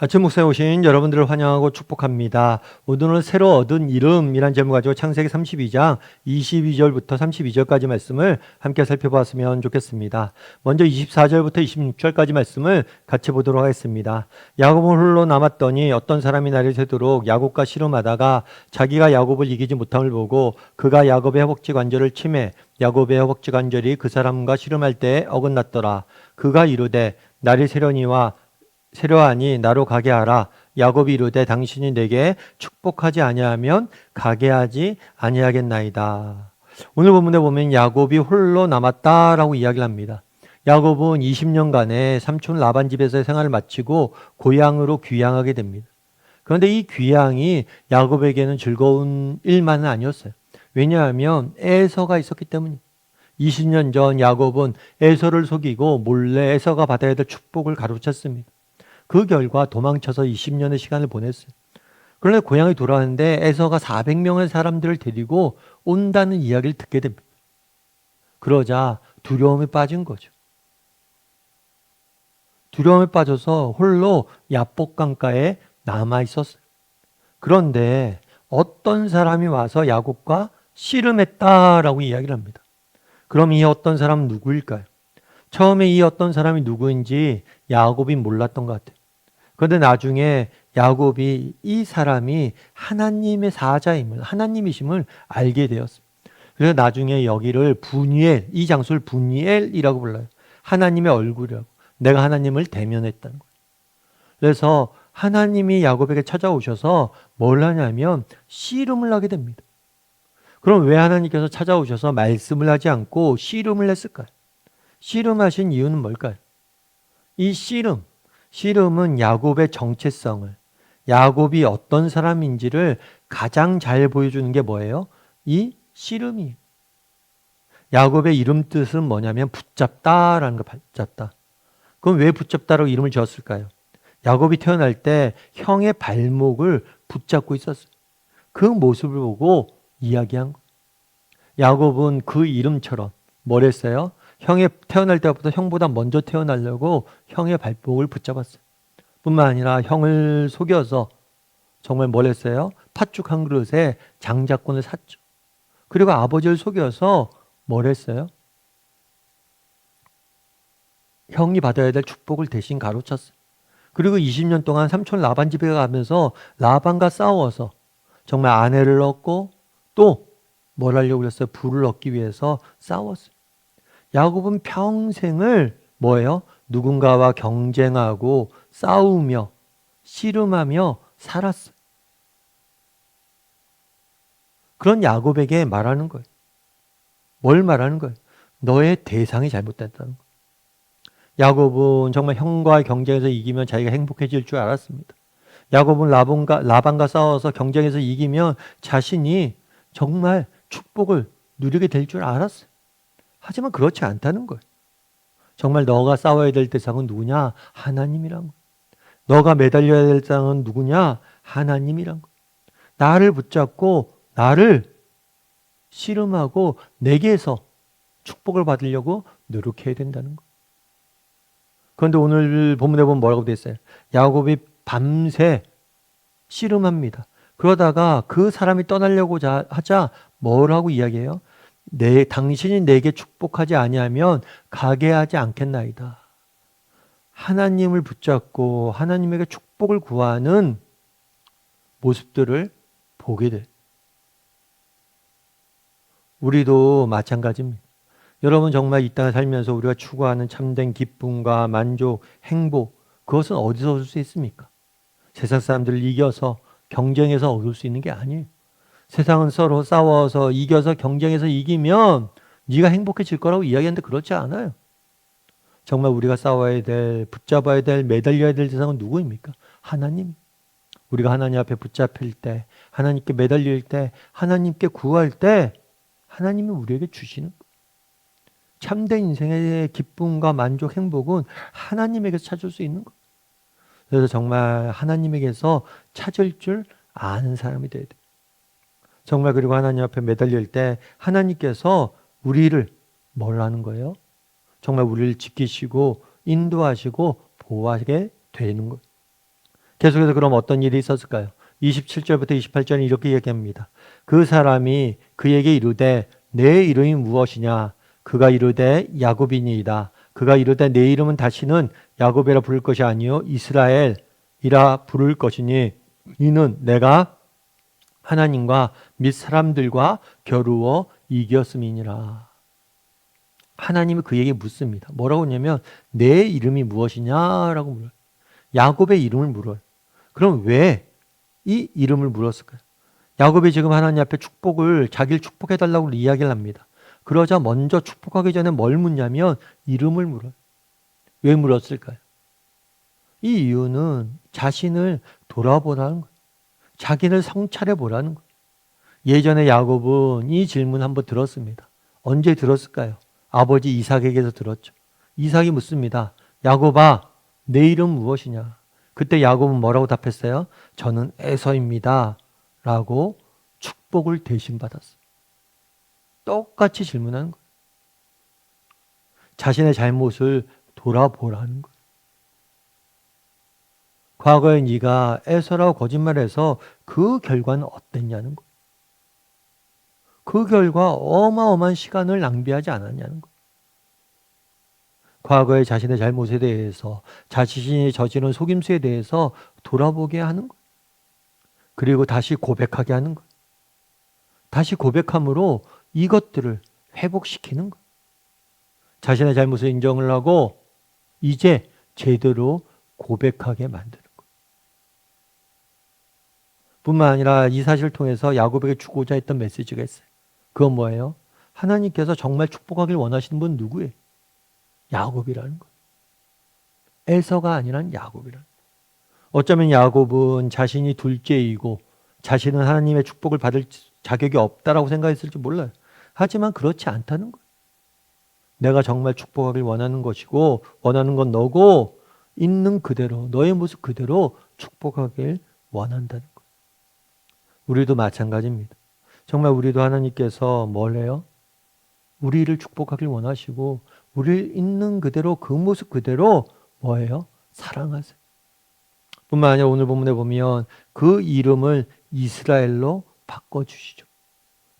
아침 목사에 오신 여러분들을 환영하고 축복합니다. 오늘은 새로 얻은 이름이란 제목 가지고 창세기 32장 22절부터 32절까지 말씀을 함께 살펴보았으면 좋겠습니다. 먼저 24절부터 26절까지 말씀을 같이 보도록 하겠습니다. 야곱은 홀로 남았더니 어떤 사람이 날이 새도록 야곱과 씨름하다가 자기가 야곱을 이기지 못함을 보고 그가 야곱의 허벅지 관절을 치매 야곱의 허벅지 관절이 그 사람과 씨름할 때에 어긋났더라. 그가 이르되 날이 새려하니 나로 가게 하라. 야곱이 이르되 당신이 내게 축복하지 아니하면 가게 하지 아니하겠나이다. 오늘 본문에 보면 야곱이 홀로 남았다라고 이야기를 합니다. 야곱은 20년간의 삼촌 라반 집에서의 생활을 마치고 고향으로 귀향하게 됩니다. 그런데 이 귀향이 야곱에게는 즐거운 일만은 아니었어요. 왜냐하면 에서가 있었기 때문입니다. 20년 전 야곱은 에서를 속이고 몰래 에서가 받아야 될 축복을 가로챘습니다. 그 결과 도망쳐서 20년의 시간을 보냈어요. 그런데 고향에 돌아왔는데 에서가 400명의 사람들을 데리고 온다는 이야기를 듣게 됩니다. 그러자 두려움에 빠진 거죠. 두려움에 빠져서 홀로 야복 강가에 남아 있었어요. 그런데 어떤 사람이 와서 야곱과 씨름했다라고 이야기를 합니다. 그럼 이 어떤 사람은 누구일까요? 처음에 이 어떤 사람이 누구인지 야곱이 몰랐던 것 같아요. 그런데 나중에 야곱이 이 사람이 하나님의 사자임을, 하나님이심을 알게 되었습니다. 그래서 나중에 여기를 분이엘, 이 장소를 분이엘이라고 불러요. 하나님의 얼굴이라고. 내가 하나님을 대면했다는 거예요. 그래서 하나님이 야곱에게 찾아오셔서 뭘 하냐면 씨름을 하게 됩니다. 그럼 왜 하나님께서 찾아오셔서 말씀을 하지 않고 씨름을 했을까요? 씨름하신 이유는 뭘까요? 이 씨름은 야곱의 정체성을, 야곱이 어떤 사람인지를 가장 잘 보여주는 게 뭐예요? 이 씨름이에요. 야곱의 이름 뜻은 뭐냐면 붙잡다라는 거, 붙잡다. 그럼 왜 붙잡다라고 이름을 지었을까요? 야곱이 태어날 때 형의 발목을 붙잡고 있었어요. 그 모습을 보고 이야기한 거예요. 야곱은 그 이름처럼 뭘 했어요? 형이 태어날 때부터 형보다 먼저 태어나려고 형의 발목을 붙잡았어요. 뿐만 아니라 형을 속여서 정말 뭘 했어요? 팥죽 한 그릇에 장자권을 샀죠. 그리고 아버지를 속여서 뭘 했어요? 형이 받아야 될 축복을 대신 가로챘어요. 그리고 20년 동안 삼촌 라반 집에 가면서 라반과 싸워서 정말 아내를 얻고 또 뭘 하려고 그랬어요? 부를 얻기 위해서 싸웠어요. 야곱은 평생을 뭐예요? 누군가와 경쟁하고 싸우며 씨름하며 살았어요. 그런 야곱에게 말하는 거예요. 뭘 말하는 거예요? 너의 대상이 잘못됐다는 거예요. 야곱은 정말 형과의 경쟁에서 이기면 자기가 행복해질 줄 알았습니다. 야곱은 라반과 싸워서 경쟁에서 이기면 자신이 정말 축복을 누리게 될 줄 알았어요. 하지만 그렇지 않다는 거예요. 정말 너가 싸워야 될 대상은 누구냐? 하나님이란 거예요. 너가 매달려야 될 대상은 누구냐? 하나님이란 거예요. 나를 붙잡고 나를 씨름하고 내게서 축복을 받으려고 노력해야 된다는 거예요. 그런데 오늘 본문에 보면 뭐라고 되어 있어요? 야곱이 밤새 씨름합니다. 그러다가 그 사람이 떠나려고 하자 뭐라고 이야기해요? 당신이 내게 축복하지 아니하면 가게 하지 않겠나이다. 하나님을 붙잡고 하나님에게 축복을 구하는 모습들을 보게 돼. 우리도 마찬가지입니다. 여러분 정말 이 땅에 살면서 우리가 추구하는 참된 기쁨과 만족, 행복, 그것은 어디서 얻을 수 있습니까? 세상 사람들을 이겨서 경쟁해서 얻을 수 있는 게 아니에요. 세상은 서로 싸워서 이겨서 경쟁해서 이기면 네가 행복해질 거라고 이야기하는데 그렇지 않아요. 정말 우리가 싸워야 될, 붙잡아야 될, 매달려야 될 대상은 누구입니까? 하나님. 우리가 하나님 앞에 붙잡힐 때, 하나님께 매달릴 때, 하나님께 구할 때 하나님이 우리에게 주시는 거예요. 참된 인생의 기쁨과 만족, 행복은 하나님에게서 찾을 수 있는 거예요. 그래서 정말 하나님에게서 찾을 줄 아는 사람이 돼야 돼요. 정말 그리고 하나님 앞에 매달릴 때 하나님께서 우리를 뭘 하는 거예요? 정말 우리를 지키시고 인도하시고 보호하게 되는 거예요. 계속해서 그럼 어떤 일이 있었을까요? 27절부터 28절은 이렇게 얘기합니다. 그 사람이 그에게 이르되 내 이름이 무엇이냐? 그가 이르되 야곱이니이다. 그가 이르되 내 이름은 다시는 야곱이라 부를 것이 아니요 이스라엘이라 부를 것이니 이는 내가 하나님과 및 사람들과 겨루어 이겼음이니라. 하나님이 그에게 묻습니다. 뭐라고 하냐면 내 이름이 무엇이냐라고 물어요. 야곱의 이름을 물어요. 그럼 왜 이 이름을 물었을까요? 야곱이 지금 하나님 앞에 축복을 자기를 축복해달라고 이야기를 합니다. 그러자 먼저 축복하기 전에 뭘 묻냐면 이름을 물어요. 왜 물었을까요? 이 이유는 자신을 돌아보라는 거예요. 자기를 성찰해 보라는 거예요. 예전에 야곱은 이 질문 한번 들었습니다. 언제 들었을까요? 아버지 이삭에게서 들었죠. 이삭이 묻습니다. 야곱아, 내 이름 무엇이냐? 그때 야곱은 뭐라고 답했어요? 저는 에서입니다. 라고 축복을 대신 받았어요. 똑같이 질문하는 거예요. 자신의 잘못을 돌아보라는 거예요. 과거에 네가 에서라고 거짓말해서 그 결과는 어땠냐는 거예요. 그 결과 어마어마한 시간을 낭비하지 않았냐는 거예요. 과거의 자신의 잘못에 대해서 자신이 저지른 속임수에 대해서 돌아보게 하는 거예요. 그리고 다시 고백하게 하는 거예요. 다시 고백함으로 이것들을 회복시키는 거예요. 자신의 잘못을 인정을 하고 이제 제대로 고백하게 만드는 거예요. 뿐만 아니라 이 사실을 통해서 야곱에게 주고자 했던 메시지가 있어요. 그건 뭐예요? 하나님께서 정말 축복하길 원하시는 분 누구예요? 야곱이라는 거예요. 에서가 아니란 야곱이라는 거예요. 어쩌면 야곱은 자신이 둘째이고 자신은 하나님의 축복을 받을 자격이 없다라고 생각했을지 몰라요. 하지만 그렇지 않다는 거예요. 내가 정말 축복하길 원하는 것이고 원하는 건 너고 있는 그대로 너의 모습 그대로 축복하길 원한다는 거예요. 우리도 마찬가지입니다. 정말 우리도 하나님께서 뭘 해요? 우리를 축복하길 원하시고 우리를 있는 그대로 그 모습 그대로 뭐예요? 사랑하세요. 뿐만 아니라 오늘 본문에 보면 그 이름을 이스라엘로 바꿔주시죠.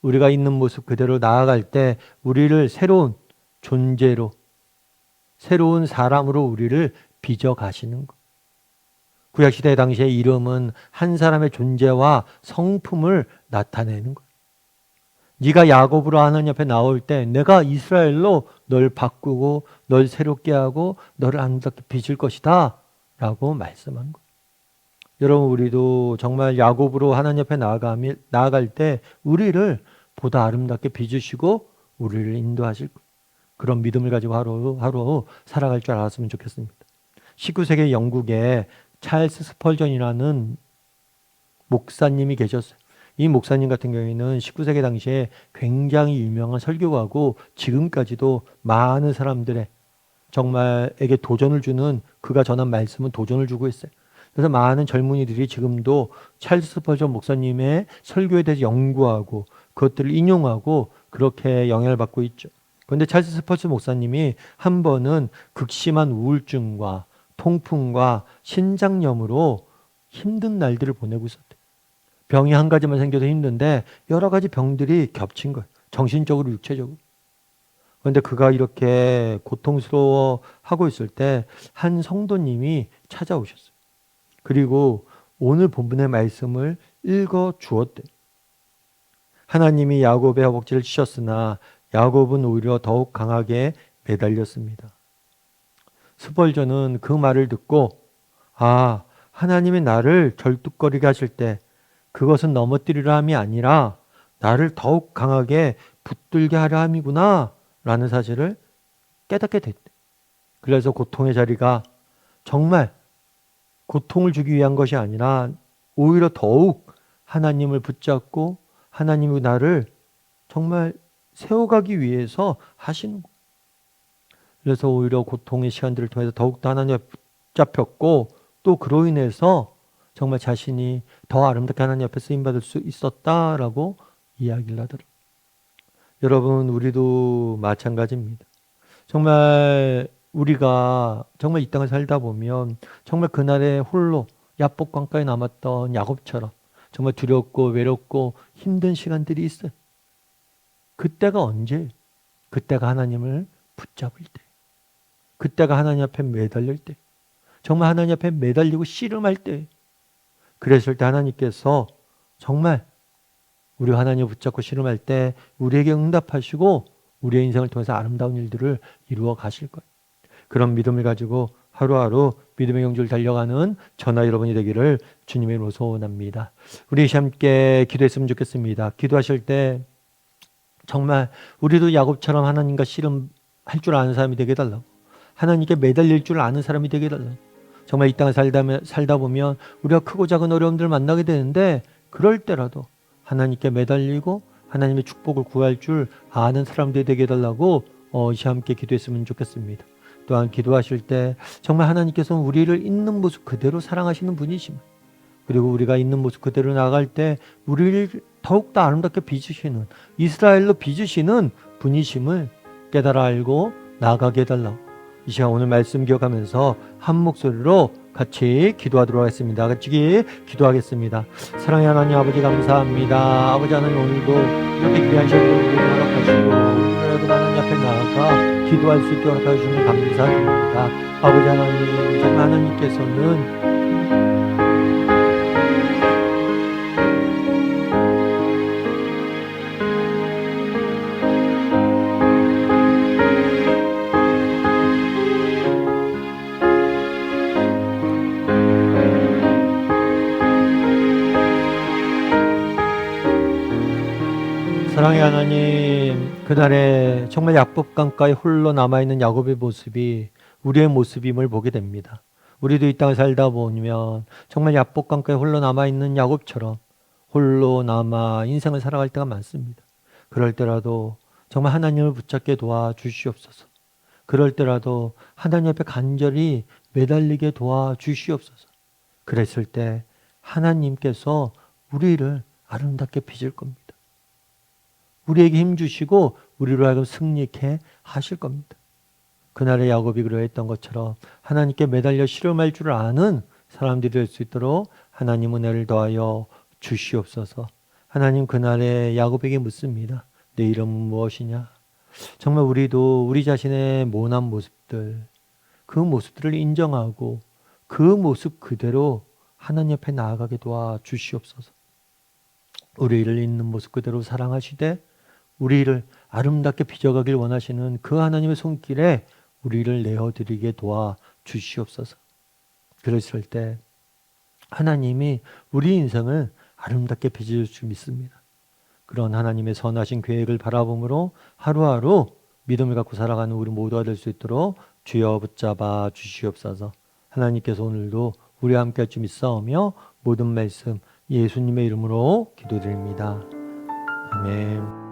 우리가 있는 모습 그대로 나아갈 때 우리를 새로운 존재로 새로운 사람으로 우리를 빚어가시는 것. 구약시대 당시의 이름은 한 사람의 존재와 성품을 나타내는 거예요. 네가 야곱으로 하나님 앞에 나올 때 내가 이스라엘로 널 바꾸고 널 새롭게 하고 너를 아름답게 빚을 것이다 라고 말씀한 거예요. 여러분 우리도 정말 야곱으로 하나님 앞에 나아갈 때 우리를 보다 아름답게 빚으시고 우리를 인도하실 거예요. 그런 믿음을 가지고 하루 살아갈 줄 알았으면 좋겠습니다. 19세기 영국에 찰스 스펄전이라는 목사님이 계셨어요. 이 목사님 같은 경우에는 19세기 당시에 굉장히 유명한 설교가고 지금까지도 많은 사람들의 정말에게 도전을 주는 그가 전한 말씀은 도전을 주고 있어요. 그래서 많은 젊은이들이 지금도 찰스 스펄전 목사님의 설교에 대해서 연구하고 그것들을 인용하고 그렇게 영향을 받고 있죠. 그런데 찰스 스펄전 목사님이 한 번은 극심한 우울증과 통풍과 신장염으로 힘든 날들을 보내고 있었대요. 병이 한 가지만 생겨도 힘든데 여러 가지 병들이 겹친 거예요. 정신적으로 육체적으로. 그런데 그가 이렇게 고통스러워하고 있을 때 한 성도님이 찾아오셨어요. 그리고 오늘 본문의 말씀을 읽어 주었대요. 하나님이 야곱의 허벅지를 치셨으나 야곱은 오히려 더욱 강하게 매달렸습니다. 스펄전은 그 말을 듣고 하나님이 나를 절뚝거리게 하실 때 그것은 넘어뜨리려 함이 아니라 나를 더욱 강하게 붙들게 하려 함이구나 라는 사실을 깨닫게 됐대. 그래서 고통의 자리가 정말 고통을 주기 위한 것이 아니라 오히려 더욱 하나님을 붙잡고 하나님이 나를 정말 세워가기 위해서 하시는 거예요. 그래서 오히려 고통의 시간들을 통해서 더욱더 하나님에 붙잡혔고 또 그로 인해서 정말 자신이 더 아름답게 하나님 앞에 쓰임받을 수 있었다라고 이야기를 하더라고요. 여러분 우리도 마찬가지입니다. 정말 우리가 정말 이 땅을 살다 보면 정말 그날에 홀로 야복 강가에 남았던 야곱처럼 정말 두렵고 외롭고 힘든 시간들이 있어요. 그때가 언제? 그때가 하나님을 붙잡을 때, 그때가 하나님 앞에 매달릴 때, 정말 하나님 앞에 매달리고 씨름할 때, 그랬을 때 하나님께서 정말 우리 하나님을 붙잡고 씨름할 때 우리에게 응답하시고 우리의 인생을 통해서 아름다운 일들을 이루어 가실 거예요. 그런 믿음을 가지고 하루하루 믿음의 경주를 달려가는 저나 여러분이 되기를 주님의 이름으로 소원합니다. 우리 함께 기도했으면 좋겠습니다. 기도하실 때 정말 우리도 야곱처럼 하나님과 씨름할 줄 아는 사람이 되게 해달라고, 하나님께 매달릴 줄 아는 사람이 되게 해달라고. 정말 이 땅을 살다 보면 우리가 크고 작은 어려움들을 만나게 되는데 그럴 때라도 하나님께 매달리고 하나님의 축복을 구할 줄 아는 사람들이 되게 해달라고 이 시간 함께 기도했으면 좋겠습니다. 또한 기도하실 때 정말 하나님께서는 우리를 있는 모습 그대로 사랑하시는 분이시며, 그리고 우리가 있는 모습 그대로 나갈 때 우리를 더욱더 아름답게 빚으시는, 이스라엘로 빚으시는 분이심을 깨달아 알고 나아가게 해달라고 이 시간 오늘 말씀 기억하면서 한 목소리로 같이 기도하도록 하겠습니다. 같이 기도하겠습니다. 사랑의 하나님 아버지 감사합니다. 아버지 하나님 오늘도 이렇게 귀한 시간을 우리에게 허락하시고 우리라도 하나님 앞에 나아가 기도할 수 있게 허락해 주시면 감사드립니다. 아버지 하나님, 정말 하나님께서는 사랑의 하나님, 그날에 정말 야복 강가에 홀로 남아있는 야곱의 모습이 우리의 모습임을 보게 됩니다. 우리도 이 땅을 살다 보면 정말 야복 강가에 홀로 남아있는 야곱처럼 홀로 남아 인생을 살아갈 때가 많습니다. 그럴 때라도 정말 하나님을 붙잡게 도와주시옵소서. 그럴 때라도 하나님 앞에 간절히 매달리게 도와주시옵소서. 그랬을 때 하나님께서 우리를 아름답게 빚을 겁니다. 우리에게 힘주시고 우리로 하여금 승리케 하실 겁니다. 그날의 야곱이 그러했던 것처럼 하나님께 매달려 씨름할 줄 아는 사람들이 될 수 있도록 하나님 은혜를 더하여 주시옵소서. 하나님, 그날의 야곱에게 묻습니다. 내 이름은 무엇이냐? 정말 우리도 우리 자신의 모난 모습들, 그 모습들을 인정하고 그 모습 그대로 하나님 옆에 나아가게 도와주시옵소서. 우리를 있는 모습 그대로 사랑하시되 우리를 아름답게 빚어가길 원하시는 그 하나님의 손길에 우리를 내어드리게 도와주시옵소서. 그랬을 때 하나님이 우리 인생을 아름답게 빚어줄 줄 믿습니다. 그런 하나님의 선하신 계획을 바라봄으로 하루하루 믿음을 갖고 살아가는 우리 모두가 될 수 있도록 주여 붙잡아 주시옵소서. 하나님께서 오늘도 우리와 함께 할 줄 믿사오며 모든 말씀 예수님의 이름으로 기도드립니다. 아멘.